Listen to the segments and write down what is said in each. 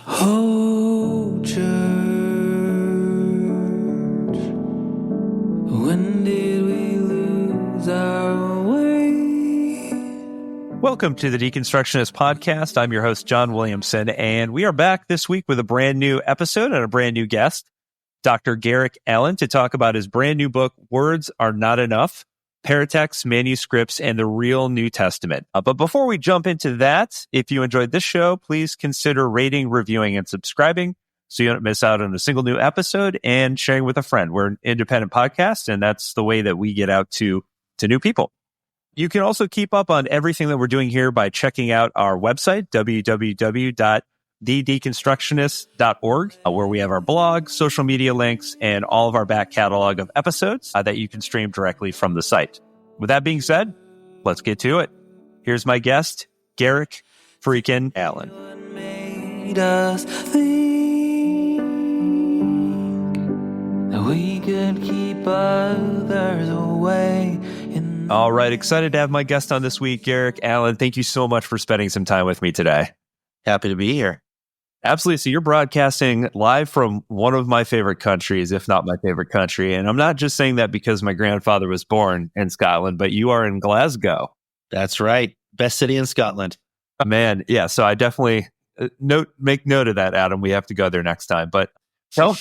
Oh, church, when did we lose our way? Welcome to the Deconstructionist Podcast. I'm your host, John Williamson, and we are back this week with a brand new episode and a brand new guest, Dr. Garrick Allen, to talk about his brand new book, Words Are Not Enough, Paratexts, Manuscripts, and the Real New Testament. But before we jump into that, if you enjoyed this show, please consider rating, reviewing, and subscribing so you don't miss out on a single new episode, and sharing with a friend. We're an independent podcast, and that's the way that we get out to new people. You can also keep up on everything that we're doing here by checking out our website, www.thedeconstructionist.org, where we have our blog, social media links, and all of our back catalog of episodes that you can stream directly from the site. With that being said, let's get to it. Here's my guest, Garrick freaking Allen. Made us think that we could keep others away. All right, excited to have my guest on this week, Garrick Allen. Thank you so much for spending some time with me today. Happy to be here. Absolutely. So you're broadcasting live from one of my favorite countries, if not my favorite country. And I'm not just saying that because my grandfather was born in Scotland, but you are in Glasgow. That's right. Best city in Scotland. Man, yeah. So I definitely make note of that, Adam. We have to go there next time. But tell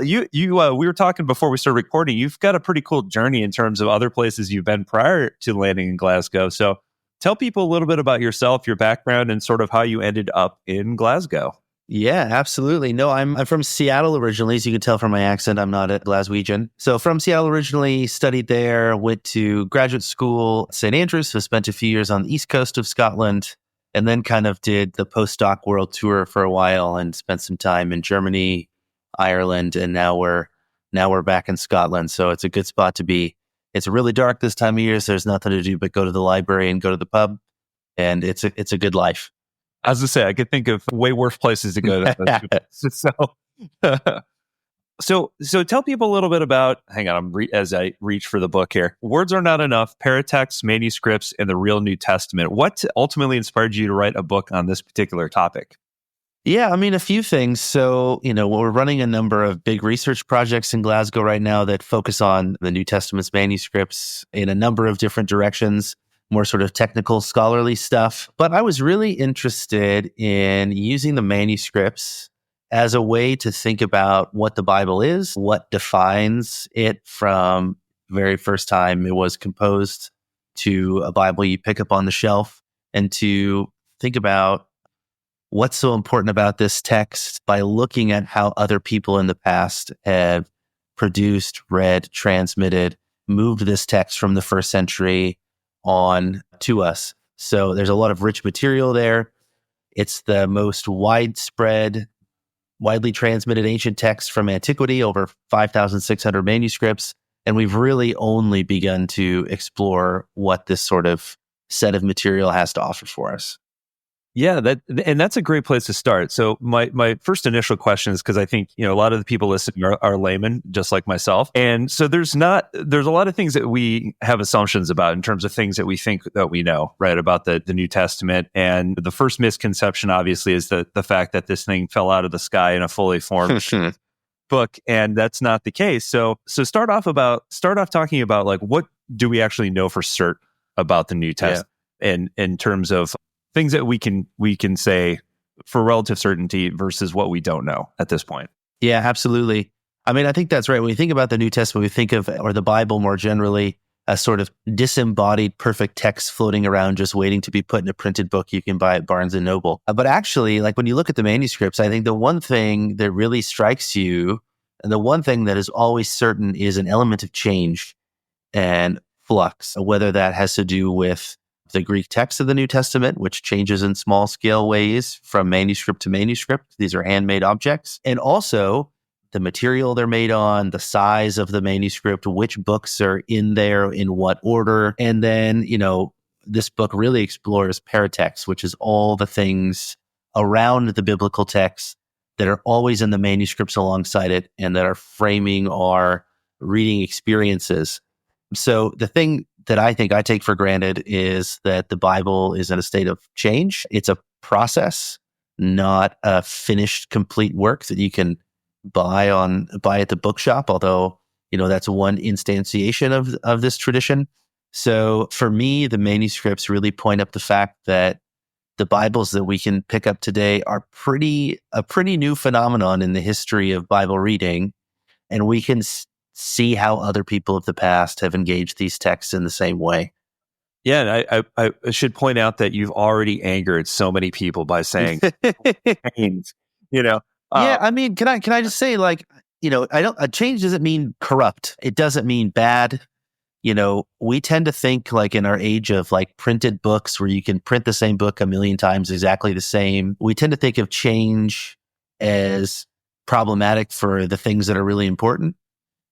you we were talking before we started recording. You've got a pretty cool journey in terms of other places you've been prior to landing in Glasgow. So tell people a little bit about yourself, your background, and sort of how you ended up in Glasgow. Yeah, absolutely. No, I'm from Seattle originally, as you can tell from my accent. I'm not a Glaswegian. So from Seattle originally, studied there, went to graduate school at St. Andrews, so spent a few years on the east coast of Scotland, and then kind of did the postdoc world tour for a while and spent some time in Germany, Ireland, and now we're back in Scotland. So it's a good spot to be. It's really dark this time of year, so there's nothing to do but go to the library and go to the pub, and it's a good life. As I say, I could think of way worse places to go. So tell people a little bit about. Hang on, as I reach for the book here. Words Are Not Enough: Paratexts, Manuscripts, and the Real New Testament. What ultimately inspired you to write a book on this particular topic? Yeah, I mean, a few things. So, we're running a number of big research projects in Glasgow right now that focus on the New Testament's manuscripts in a number of different directions, more sort of technical, scholarly stuff. But I was really interested in using the manuscripts as a way to think about what the Bible is, what defines it from the very first time it was composed to a Bible you pick up on the shelf, and to think about what's so important about this text by looking at how other people in the past have produced, read, transmitted, moved this text from the first century on to us. So there's a lot of rich material there. It's the most widely transmitted ancient text from antiquity, over 5,600 manuscripts. And we've really only begun to explore what this sort of set of material has to offer for us. Yeah, that's a great place to start. So my first initial question is, because I think a lot of the people listening are laymen, just like myself, and so there's a lot of things that we have assumptions about in terms of things that we think that we know, right, about the New Testament. And the first misconception, obviously, is the fact that this thing fell out of the sky in a fully formed book, and that's not the case. So start off talking about, like, what do we actually know for certain about the New Testament, and in terms of things that we can say for relative certainty versus what we don't know at this point. Yeah, absolutely. I mean, I think that's right. When we think about the New Testament, we think of, or the Bible more generally, a sort of disembodied perfect text floating around just waiting to be put in a printed book you can buy at Barnes & Noble. But actually, like, when you look at the manuscripts, I think the one thing that really strikes you, and the one thing that is always certain, is an element of change and flux, whether that has to do with the Greek text of the New Testament, which changes in small scale ways from manuscript to manuscript. These are handmade objects. And also the material they're made on, the size of the manuscript, which books are in there, in what order. And then, this book really explores paratexts, which is all the things around the biblical text that are always in the manuscripts alongside it and that are framing our reading experiences. So the thing that I think I take for granted is that the Bible is in a state of change. It's a process, not a finished, complete work that you can buy at the bookshop, although, that's one instantiation of this tradition. So for me, the manuscripts really point up the fact that the Bibles that we can pick up today are a pretty new phenomenon in the history of Bible reading. And we can see how other people of the past have engaged these texts in the same way. Yeah, and I should point out that you've already angered so many people by saying, change, Yeah, I mean, can I just say, a change doesn't mean corrupt. It doesn't mean bad. We tend to think in our age of printed books where you can print the same book a million times exactly the same. We tend to think of change as problematic for the things that are really important.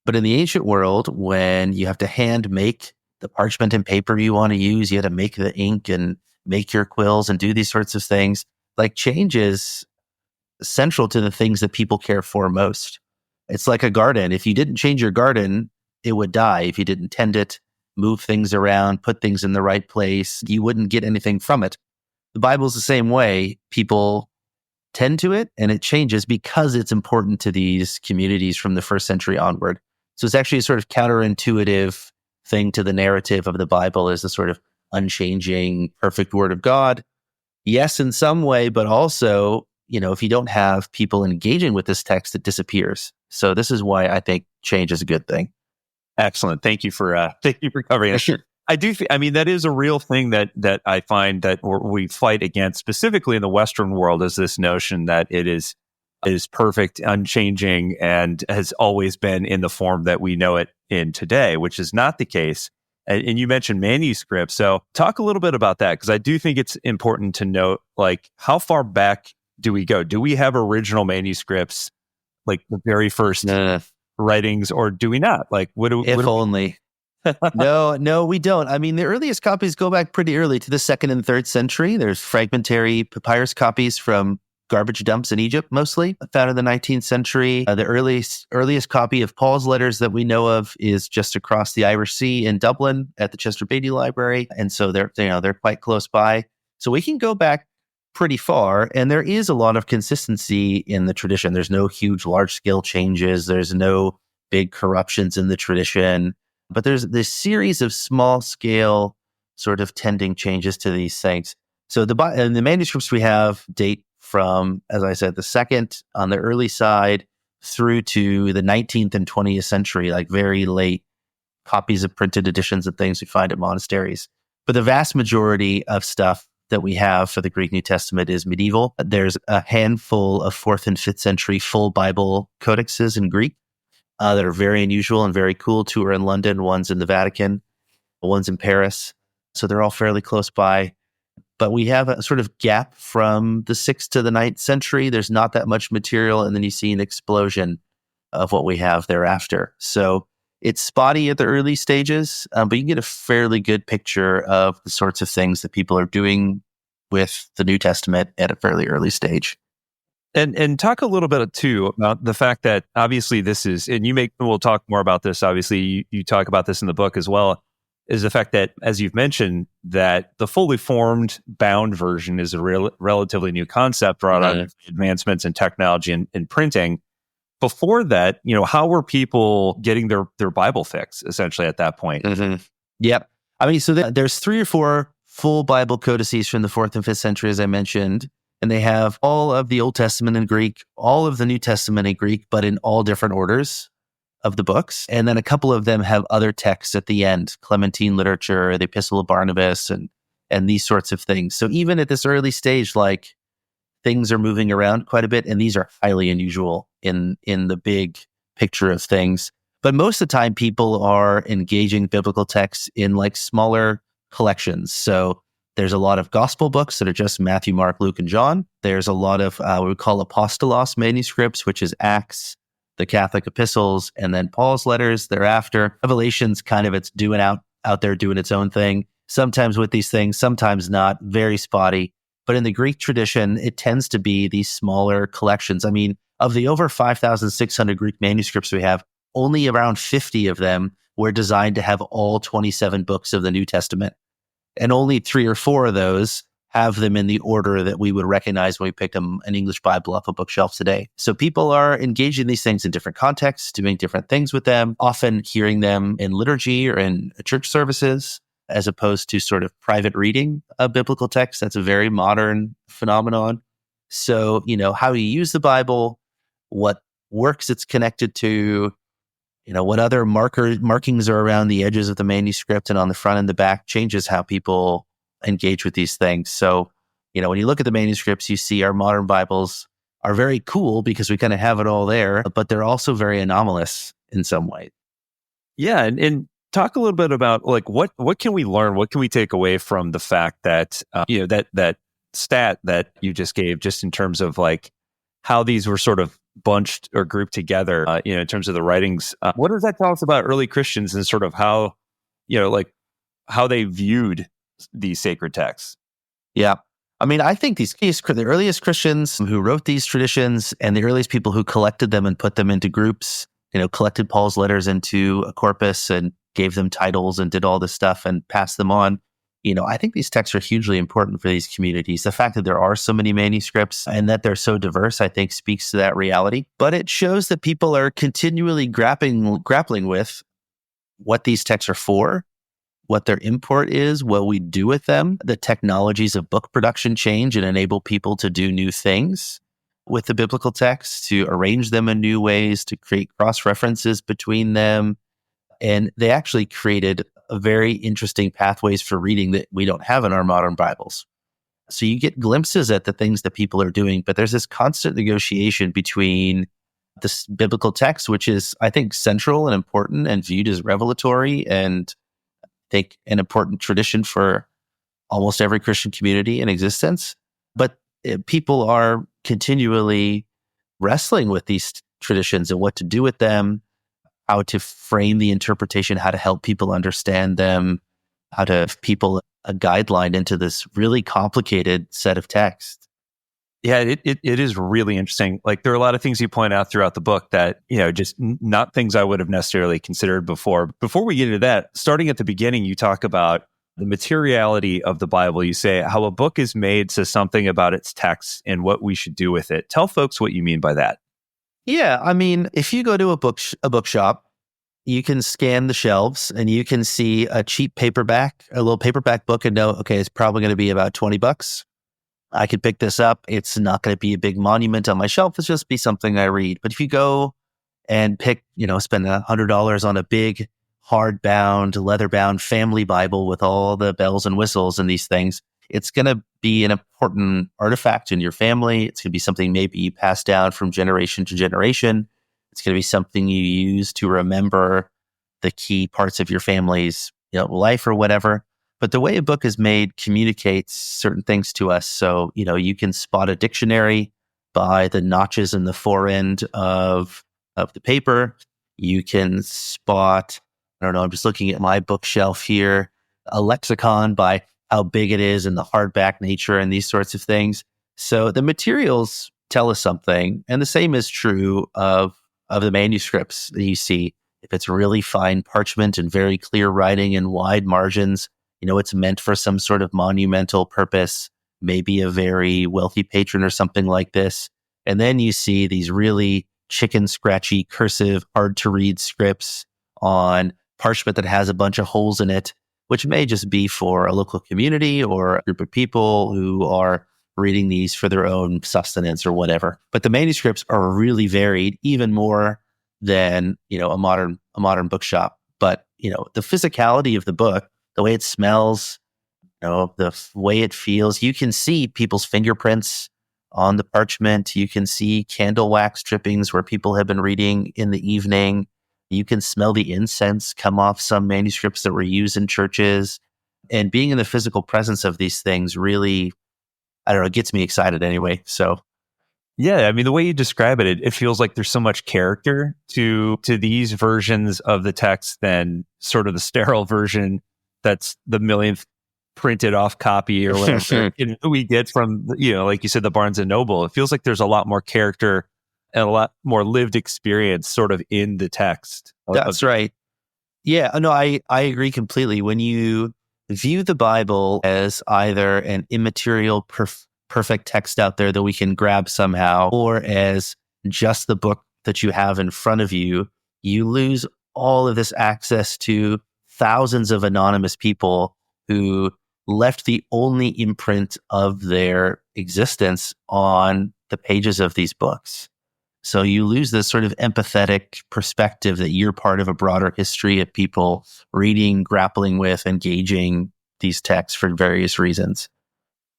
But in the ancient world, when you have to hand make the parchment and paper you want to use, you had to make the ink and make your quills and do these sorts of things. Change is central to the things that people care for most. It's like a garden. If you didn't change your garden, it would die. If you didn't tend it, move things around, put things in the right place, you wouldn't get anything from it. The Bible's the same way. People tend to it and it changes because it's important to these communities from the first century onward. So it's actually a sort of counterintuitive thing to the narrative of the Bible as the sort of unchanging, perfect word of God. Yes, in some way, but also, if you don't have people engaging with this text, it disappears. So this is why I think change is a good thing. Excellent. Thank you for covering it. Sure. I do. That is a real thing that I find that we fight against, specifically in the Western world, is this notion that it is perfect, unchanging, and has always been in the form that we know it in today, which is not the case. And you mentioned manuscripts, so talk a little bit about that, because I do think it's important to note, how far back do we go? Do we have original manuscripts, the very first writings, or do we not? Only. No, we don't. I mean, the earliest copies go back pretty early to the 2nd and 3rd century. There's fragmentary papyrus copies from garbage dumps in Egypt, mostly found in the 19th century. The earliest copy of Paul's letters that we know of is just across the Irish Sea in Dublin at the Chester Beatty Library, and so they're quite close by. So we can go back pretty far, and there is a lot of consistency in the tradition. There's no huge, large-scale changes. There's no big corruptions in the tradition, but there's this series of small-scale sort of tending changes to these things. So the manuscripts we have date from, as I said, the 2nd on the early side through to the 19th and 20th century, very late copies of printed editions of things we find at monasteries. But the vast majority of stuff that we have for the Greek New Testament is medieval. There's a handful of 4th and 5th century full Bible codexes in Greek that are very unusual and very cool. 2 are in London, one's in the Vatican, one's in Paris. So they're all fairly close by. But we have a sort of gap from the 6th to the 9th century. There's not that much material, and then you see an explosion of what we have thereafter. So it's spotty at the early stages, but you can get a fairly good picture of the sorts of things that people are doing with the New Testament at a fairly early stage. And talk a little bit too about the fact that obviously this is, and we'll talk more about this. Obviously, you talk about this in the book as well, is the fact that, as you've mentioned, that the fully formed bound version is a relatively new concept brought on advancements in technology and printing. Before that, how were people getting their Bible fix essentially at that point? Mm-hmm. Yep. I mean, so there's 3 or 4 full Bible codices from the 4th and 5th century, as I mentioned, and they have all of the Old Testament in Greek, all of the New Testament in Greek, but in all different orders of the books. And then a couple of them have other texts at the end, Clementine literature, the Epistle of Barnabas, and these sorts of things. So even at this early stage, things are moving around quite a bit, and these are highly unusual in the big picture of things. But most of the time, people are engaging biblical texts in smaller collections. So there's a lot of gospel books that are just Matthew, Mark, Luke, and John. There's a lot of what we call apostolos manuscripts, which is Acts, the Catholic epistles, and then Paul's letters thereafter. Revelation's kind of it's doing out there doing its own thing. Sometimes with these things, sometimes not, very spotty. But in the Greek tradition, it tends to be these smaller collections. I mean, of the over 5,600 Greek manuscripts we have, only around 50 of them were designed to have all 27 books of the New Testament. And only 3 or 4 of those have them in the order that we would recognize when we picked an English Bible off a bookshelf today. So people are engaging these things in different contexts, doing different things with them, often hearing them in liturgy or in church services, as opposed to sort of private reading of biblical text. That's a very modern phenomenon. So, how you use the Bible, what works it's connected to, what other markings are around the edges of the manuscript and on the front and the back changes how people engage with these things. So, when you look at the manuscripts, you see our modern Bibles are very cool because we kind of have it all there, but they're also very anomalous in some way. Yeah. And talk a little bit about like, what can we learn? What can we take away from the fact that, that stat that you just gave, just in terms of like how these were sort of bunched or grouped together, in terms of the writings. What does that tell us about early Christians and sort of how, how they viewed these sacred texts? Yeah. I mean, I think the earliest Christians who wrote these traditions and the earliest people who collected them and put them into groups, collected Paul's letters into a corpus and gave them titles and did all this stuff and passed them on. I think these texts are hugely important for these communities. The fact that there are so many manuscripts and that they're so diverse, I think speaks to that reality. But it shows that people are continually grappling with what these texts are for, what their import is, what we do with them. The technologies of book production change and enable people to do new things with the biblical texts, to arrange them in new ways, to create cross-references between them. And they actually created very interesting pathways for reading that we don't have in our modern Bibles. So you get glimpses at the things that people are doing, but there's this constant negotiation between this biblical text, which is, I think, central and important and viewed as revelatory and I think an important tradition for almost every Christian community in existence. But people are continually wrestling with these traditions and what to do with them, how to frame the interpretation, how to help people understand them, how to give people a guideline into this really complicated set of texts. Yeah, it is really interesting. Like there are a lot of things you point out throughout the book that, just not things I would have necessarily considered before. Before we get into that, starting at the beginning, you talk about the materiality of the Bible. You say how a book is made says something about its text and what we should do with it. Tell folks what you mean by that. Yeah, I mean, if you go to a bookshop, you can scan the shelves and you can see a cheap paperback, a little paperback book and know, okay, it's probably going to be about $20. I could pick this up. It's not going to be a big monument on my shelf. It's just be something I read. But if you go and pick, spend $100 on a big hardbound, leather-bound family Bible with all the bells and whistles and these things, it's going to be an important artifact in your family. It's going to be something maybe you pass down from generation to generation. It's going to be something you use to remember the key parts of your family's life or whatever. But the way a book is made communicates certain things to us. So, you can spot a dictionary by the notches in the forend of the paper. You can spot, I'm just looking at my bookshelf here, a lexicon by how big it is and the hardback nature and these sorts of things. So the materials tell us something. And the same is true of the manuscripts that you see. If it's really fine parchment and very clear writing and wide margins, it's meant for some sort of monumental purpose, maybe a very wealthy patron or something like this. And then you see these really chicken scratchy, cursive, hard to read scripts on parchment that has a bunch of holes in it, which may just be for a local community or a group of people who are reading these for their own sustenance or whatever. But the manuscripts are really varied, even more than, a modern bookshop. But, the physicality of the book, the way it smells, the way it feels, you can see people's fingerprints on the parchment. You can see candle wax drippings where people have been reading in the evening. You can smell the incense come off some manuscripts that were used in churches. And being in the physical presence of these things really, gets me excited anyway. So, yeah, I mean, the way you describe it, it feels like there's so much character to these versions of the text than sort of the sterile version that's the millionth printed off copy or whatever we get from, like you said, the Barnes and Noble. It feels like there's a lot more character and a lot more lived experience sort of in the text. That's right. Yeah, no, I agree completely. When you view the Bible as either an immaterial, perfect text out there that we can grab somehow, or as just the book that you have in front of you, you lose all of this access to thousands of anonymous people who left the only imprint of their existence on the pages of these books. So you lose this sort of empathetic perspective that you're part of a broader history of people reading, grappling with, engaging these texts for various reasons.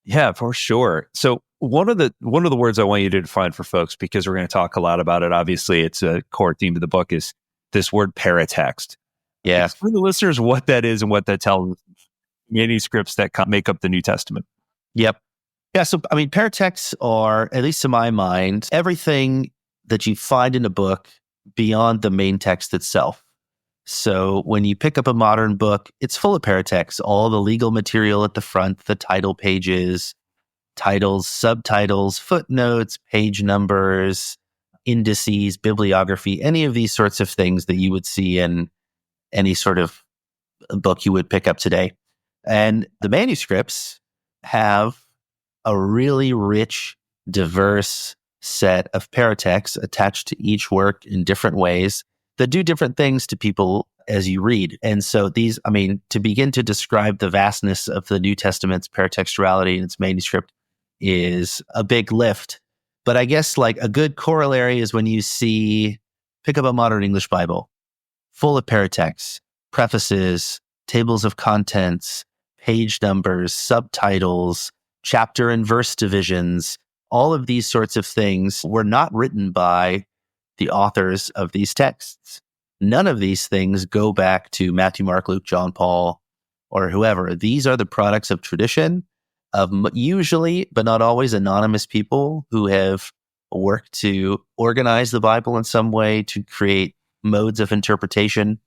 Yeah, for sure. So one of the words I want you to define for folks, because we're going to talk a lot about it. Obviously, it's a core theme of the book, is this word paratext. Yeah. Explain to listeners what that is and what that tells manuscripts that make up the New Testament. Yep. Yeah. So, paratexts are, at least to my mind, everything that you find in a book beyond the main text itself. So when you pick up a modern book, it's full of paratexts, all the legal material at the front, the title pages, titles, subtitles, footnotes, page numbers, indices, bibliography, any of these sorts of things that you would see in any sort of book you would pick up today. And the manuscripts have a really rich, diverse set of paratexts attached to each work in different ways that do different things to people as you read. And so these, to begin to describe the vastness of the New Testament's paratextuality in its manuscript is a big lift. But I guess like a good corollary is when you pick up a modern English Bible, full of paratexts, prefaces, tables of contents, page numbers, subtitles, chapter and verse divisions. All of these sorts of things were not written by the authors of these texts. None of these things go back to Matthew, Mark, Luke, John, Paul, or whoever. These are the products of tradition, of usually, but not always, anonymous people who have worked to organize the Bible in some way, to create modes of interpretation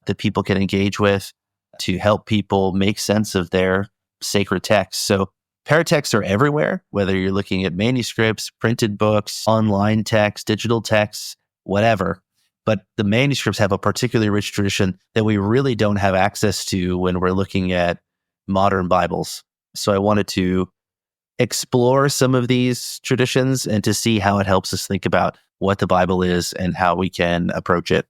that people can engage with, to help people make sense of their sacred texts. So paratexts are everywhere, whether you're looking at manuscripts, printed books, online text, digital texts, whatever. But the manuscripts have a particularly rich tradition that we really don't have access to when we're looking at modern Bibles. So I wanted to explore some of these traditions and to see how it helps us think about what the Bible is and how we can approach it.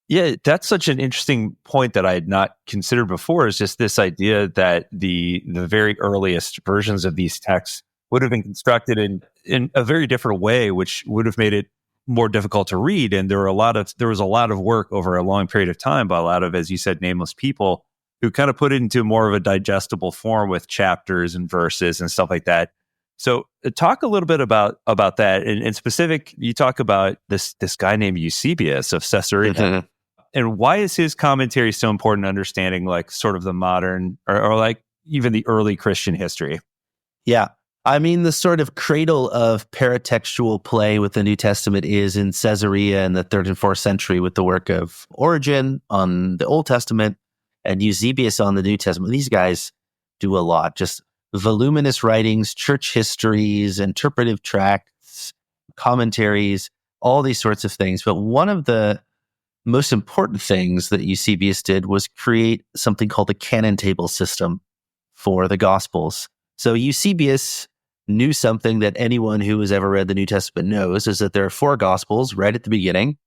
Yeah, that's such an interesting point that I had not considered before, is just this idea that the very earliest versions of these texts would have been constructed in a very different way, which would have made it more difficult to read. And there was a lot of work over a long period of time by a lot of, as you said, nameless people who kind of put it into more of a digestible form with chapters and verses and stuff like that. So talk a little bit about that. In specific, you talk about this guy named Eusebius of Caesarea. Mm-hmm. And why is his commentary so important in understanding like sort of the modern or like even the early Christian history? Yeah. The sort of cradle of paratextual play with the New Testament is in Caesarea in the 3rd and 4th century with the work of Origen on the Old Testament and Eusebius on the New Testament. These guys do a lot, just voluminous writings, church histories, interpretive tracts, commentaries, all these sorts of things. But one of the most important things that Eusebius did was create something called the canon table system for the Gospels. So Eusebius knew something that anyone who has ever read the New Testament knows, is that there are 4 Gospels right at the beginning.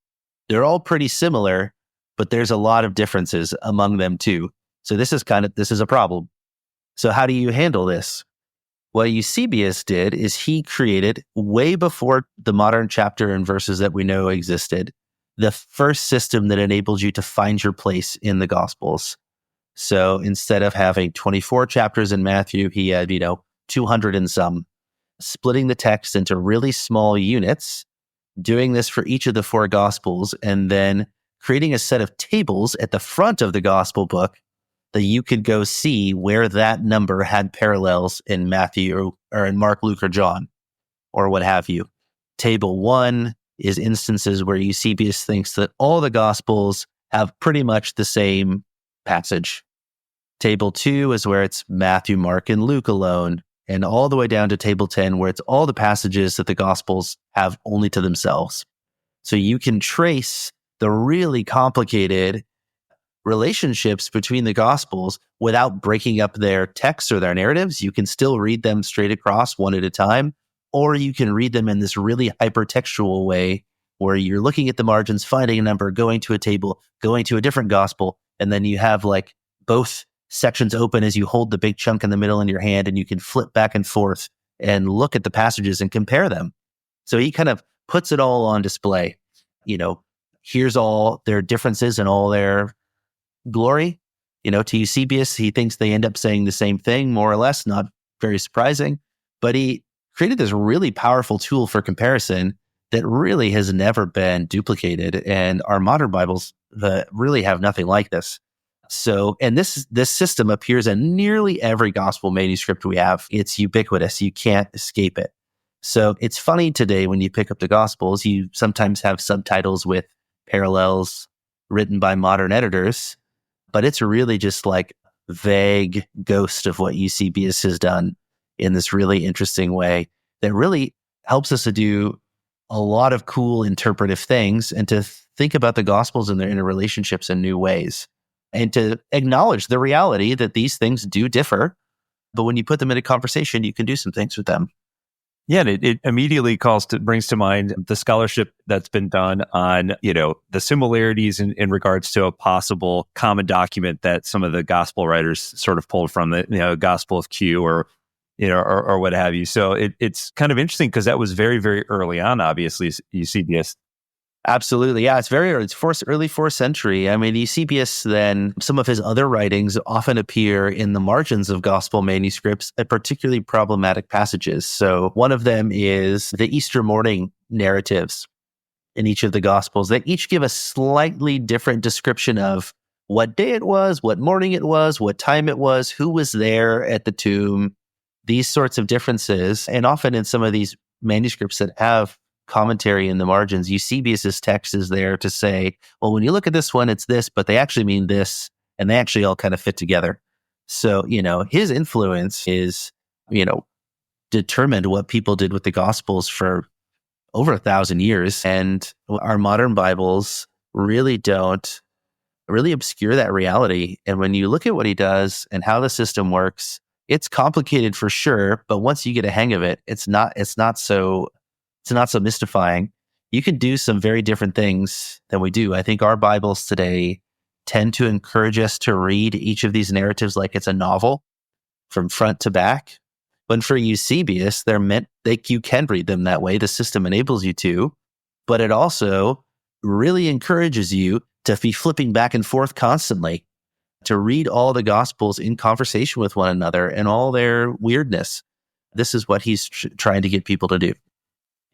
They're all pretty similar, but there's a lot of differences among them too. So this is a problem. So how do you handle this? What Eusebius did is he created, way before the modern chapter and verses that we know existed, the first system that enables you to find your place in the Gospels. So instead of having 24 chapters in Matthew, he had, 200 and some, splitting the text into really small units, doing this for each of the 4 Gospels, and then creating a set of tables at the front of the Gospel book that you could go see where that number had parallels in Matthew or in Mark, Luke, or John, or what have you. Table 1 is instances where Eusebius thinks that all the Gospels have pretty much the same passage. Table 2 is where it's Matthew, Mark, and Luke alone, and all the way down to table 10 where it's all the passages that the Gospels have only to themselves. So you can trace the really complicated relationships between the Gospels without breaking up their texts or their narratives. You can still read them straight across one at a time, or you can read them in this really hypertextual way where you're looking at the margins, finding a number, going to a table, going to a different Gospel, and then you have like both sections open as you hold the big chunk in the middle in your hand, and you can flip back and forth and look at the passages and compare them. So he kind of puts it all on display. Here's all their differences and all their glory. To Eusebius, he thinks they end up saying the same thing, more or less, not very surprising. But he created this really powerful tool for comparison that really has never been duplicated. And our modern Bibles really have nothing like this. So, and this system appears in nearly every gospel manuscript we have. It's ubiquitous. You can't escape it. So it's funny today when you pick up the Gospels, you sometimes have subtitles with parallels written by modern editors, but it's really just like vague ghost of what Eusebius has done in this really interesting way that really helps us to do a lot of cool interpretive things and to think about the Gospels and their interrelationships in new ways and to acknowledge the reality that these things do differ. But when you put them in a conversation, you can do some things with them. Yeah, and it immediately brings to mind the scholarship that's been done on, the similarities in regards to a possible common document that some of the gospel writers sort of pulled from the, Gospel of Q or what have you. So it's kind of interesting because that was very, very early on, obviously, Eusebius. Absolutely. Yeah, it's very early. It's early 4th century. I mean, Eusebius, then some of his other writings often appear in the margins of gospel manuscripts at particularly problematic passages. So one of them is the Easter morning narratives in each of the Gospels. They each give a slightly different description of what day it was, what morning it was, what time it was, who was there at the tomb, these sorts of differences. And often in some of these manuscripts that have commentary in the margins, Eusebius's text is there to say, well, when you look at this one, it's this, but they actually mean this, and they actually all kind of fit together. So, his influence is, determined what people did with the Gospels for over 1,000 years. And our modern Bibles really obscure that reality. And when you look at what he does and how the system works, it's complicated for sure, but once you get a hang of it, it's not so mystifying. You can do some very different things than we do. I think our Bibles today tend to encourage us to read each of these narratives like it's a novel from front to back. But for Eusebius, they're meant you can read them that way. The system enables you to, but it also really encourages you to be flipping back and forth constantly, to read all the Gospels in conversation with one another and all their weirdness. This is what he's trying to get people to do.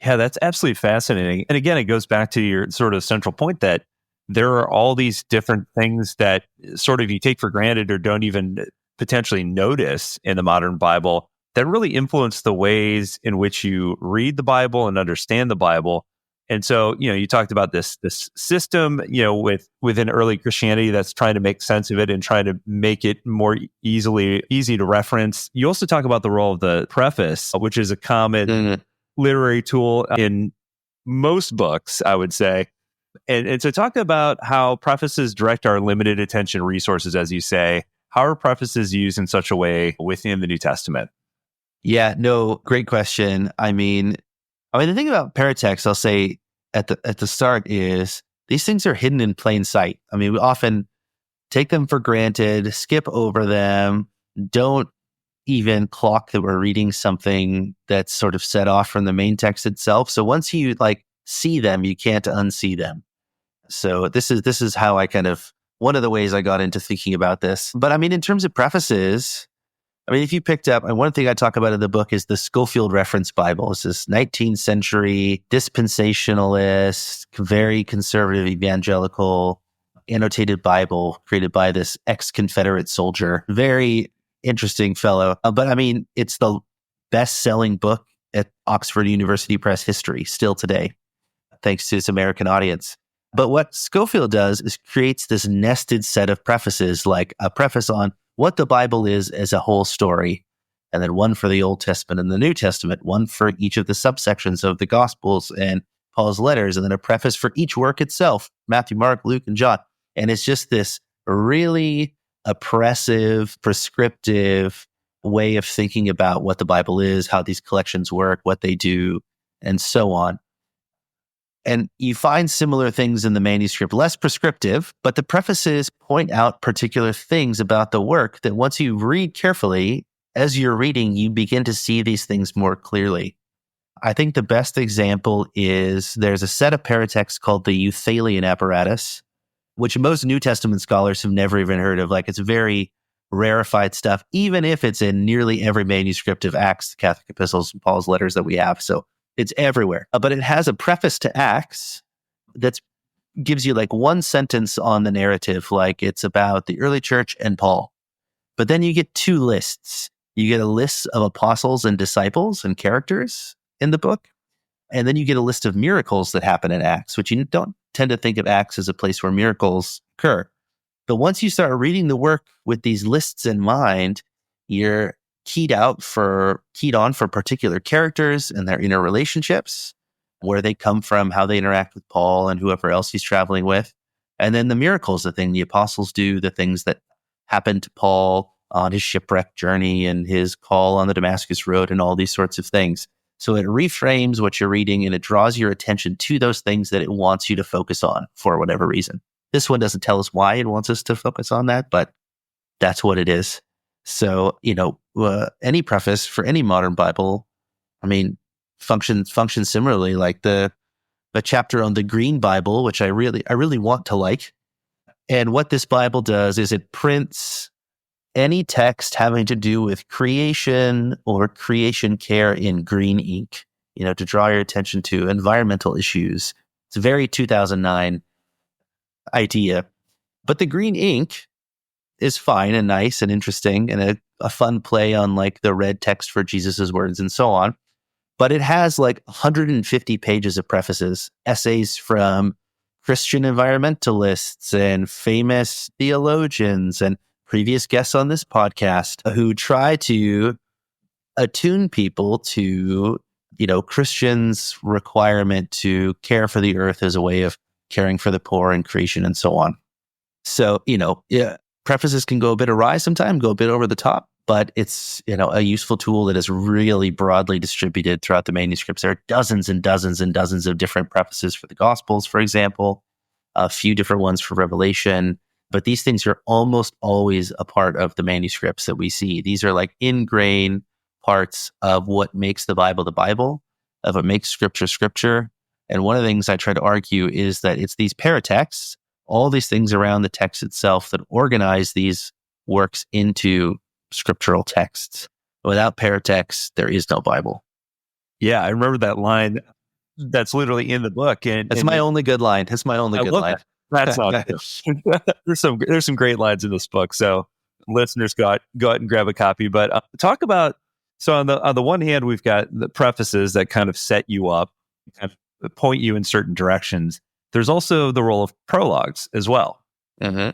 Yeah, that's absolutely fascinating. And again, it goes back to your sort of central point that there are all these different things that sort of you take for granted or don't even potentially notice in the modern Bible that really influence the ways in which you read the Bible and understand the Bible. And so, you talked about this system, within early Christianity that's trying to make sense of it and trying to make it more easy to reference. You also talk about the role of the preface, which is a common literary tool in most books, I would say. And so talk about how prefaces direct our limited attention resources, as you say. How are prefaces used in such a way within the New Testament? Yeah, no, great question. I mean, the thing about Paratexts, I'll say at the start is these things are hidden in plain sight. I mean, we often take them for granted, skip over them, don't even clock that we're reading something that's sort of set off from the main text itself. So once you see them, you can't unsee them. So this is how I one of the ways I got into thinking about this. But in terms of prefaces, if you picked up, and one thing I talk about in the book is the Schofield Reference Bible. It's this 19th century dispensationalist, very conservative evangelical annotated Bible created by this ex-Confederate soldier. Very interesting fellow. But it's the best-selling book at Oxford University Press history still today, thanks to its American audience. But what Schofield does is creates this nested set of prefaces, like a preface on what the Bible is as a whole story, and then one for the Old Testament and the New Testament, one for each of the subsections of the Gospels and Paul's letters, and then a preface for each work itself, Matthew, Mark, Luke, and John. And it's just this really oppressive, prescriptive way of thinking about what the Bible is, how these collections work, what they do, and so on. And you find similar things in the manuscript, less prescriptive, but the prefaces point out particular things about the work that once you read carefully, as you're reading, you begin to see these things more clearly. I think the best example is there's a set of paratexts called the Euthalian apparatus, which most New Testament scholars have never even heard of. Like, it's very rarefied stuff, even if it's in nearly every manuscript of Acts, the Catholic epistles, and Paul's letters that we have. So it's everywhere. But it has a preface to Acts that gives you like one sentence on the narrative, like it's about the early church and Paul. But then you get two lists. You get a list of apostles and disciples and characters in the book. And then you get a list of miracles that happen in Acts, which you don't tend to think of Acts as a place where miracles occur. But once you start reading the work with these lists in mind, you're keyed on for particular characters and their inner relationships, where they come from, how they interact with Paul and whoever else he's traveling with. And then the miracles, the thing the apostles do, the things that happened to Paul on his shipwreck journey and his call on the Damascus Road and all these sorts of things. So it reframes what you're reading and it draws your attention to those things that it wants you to focus on for whatever reason. This one doesn't tell us why it wants us to focus on that, but that's what it is. So, any preface for any modern Bible, functions similarly. Like the chapter on the Green Bible, which I really want to like. And what this Bible does is it prints any text having to do with creation or creation care in green ink, to draw your attention to environmental issues. It's a very 2009 idea. But the green ink is fine and nice and interesting and a fun play on like the red text for Jesus's words and so on. But it has like 150 pages of prefaces, essays from Christian environmentalists and famous theologians and previous guests on this podcast who try to attune people to, Christians' requirement to care for the earth as a way of caring for the poor and creation and so on. So, prefaces can go a bit awry sometimes, go a bit over the top, but it's, a useful tool that is really broadly distributed throughout the manuscripts. There are dozens and dozens and dozens of different prefaces for the Gospels, for example, a few different ones for Revelation, but these things are almost always a part of the manuscripts that we see. These are like ingrained parts of what makes the Bible, of what makes Scripture. And one of the things I try to argue is that it's these paratexts, all these things around the text itself that organize these works into scriptural texts. Without paratexts, there is no Bible. Yeah, I remember that line that's literally in the book. And it's my only good line. It's my only good line. That's not good. There's some great lines in this book. So listeners, go out and grab a copy. But talk about, so on the one hand, we've got the prefaces that kind of set you up, kind of point you in certain directions. There's also the role of prologues as well. Mm-hmm.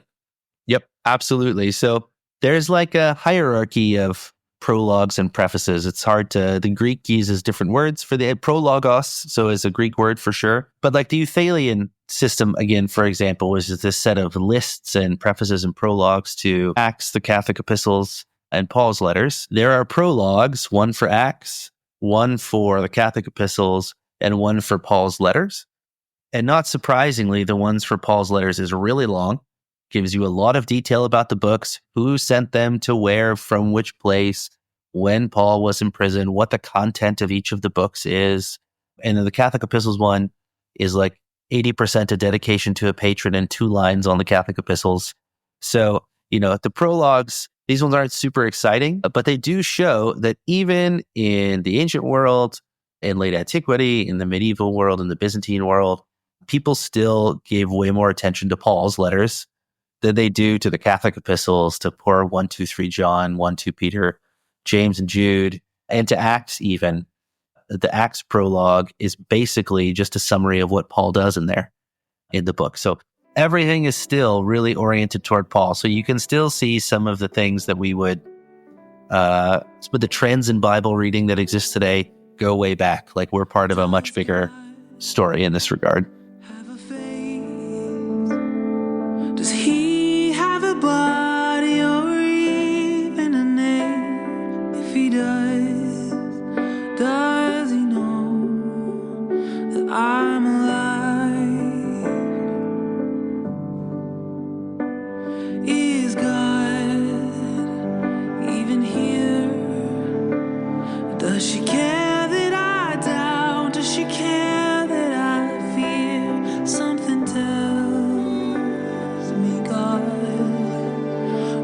Yep, absolutely. So there's like a hierarchy of prologues and prefaces. The Greek uses different words for the prologos, so it's a Greek word for sure. But like the Euthalian system, again, for example, was this set of lists and prefaces and prologues to Acts, the Catholic epistles, and Paul's letters. There are prologues, one for Acts, one for the Catholic epistles, and one for Paul's letters. And not surprisingly, the ones for Paul's letters is really long, gives you a lot of detail about the books, who sent them to where, from which place, when Paul was in prison, what the content of each of the books is. And then the Catholic epistles one is like 80% a dedication to a patron and 2 lines on the Catholic epistles. So, the prologues, these ones aren't super exciting, but they do show that even in the ancient world, in late antiquity, in the medieval world, in the Byzantine world, people still gave way more attention to Paul's letters than they do to the Catholic epistles, to poor 1, 2, 3 John, 1, 2 Peter, James and Jude, and to Acts even. The Acts prologue is basically just a summary of what Paul does in the book. So everything is still really oriented toward Paul. So you can still see some of the things that we would, some of the trends in Bible reading that exist today go way back. Like we're part of a much bigger story in this regard. Does he have I'm alive. Is God even here? Does she care that I doubt? Does she care that I fear? Something tells me God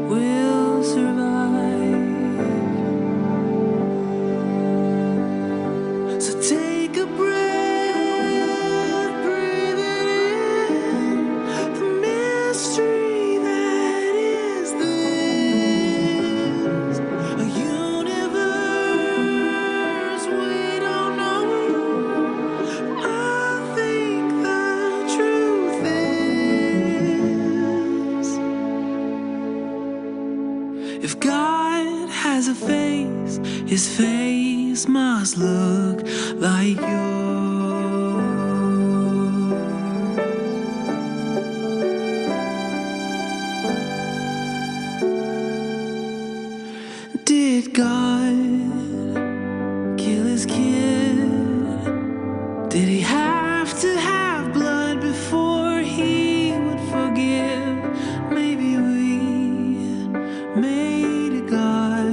will survive. So take a breath, breathe it in, the mystery that is this, a universe we don't know. I think the truth is, if God has a face, his face must look like yours. Did God kill his kid? Did he have to have blood before he would forgive? Maybe we made a God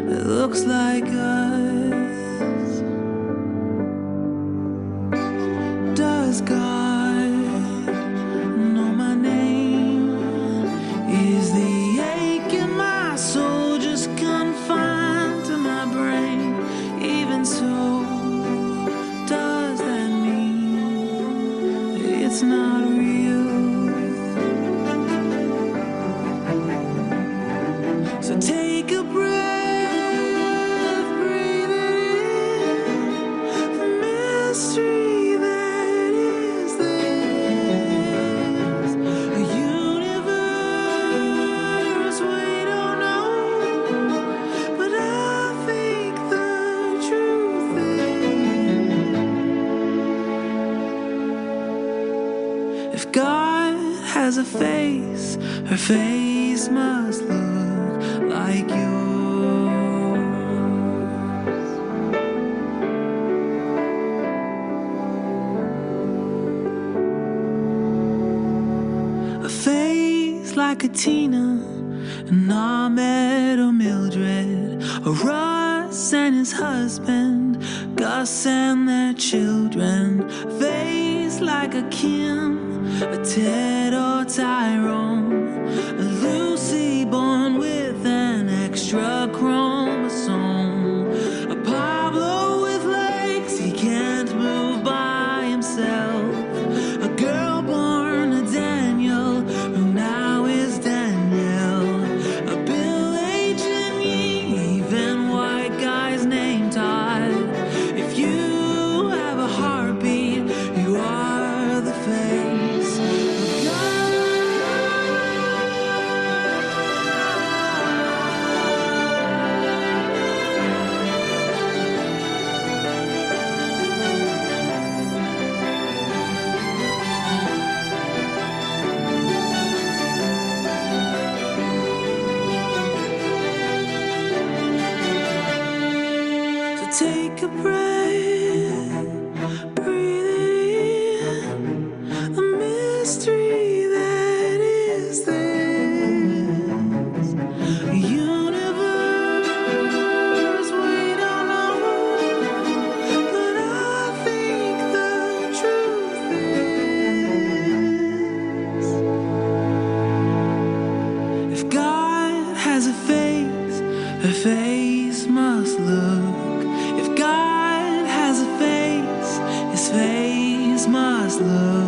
that looks like us. Does God know my name? Is the ache in my soul just confined to my brain? Even so, does that mean it's not real? So take a breath, breathe it in, the mystery that is this, a universe we don't know, but I think the truth is, if God has a face, her face must look like yours. A face like a Tina, an Ahmed or Mildred, a Russ and his husband, Gus and their children. A face like a Kim, a Ted or Tyrone, a Lucy born with an extra chromosome, a Pablo with legs he can't move by himself, a girl born a Daniel who now is Danielle, a Bill H. and Ying, even white guys named Todd. If you have a heartbeat, you are the face of God. So take a breath, breathe it in, the mystery that is this, a universe we don't know, but I think the truth is, if God has a face, her face must look. If God has a face, his face must look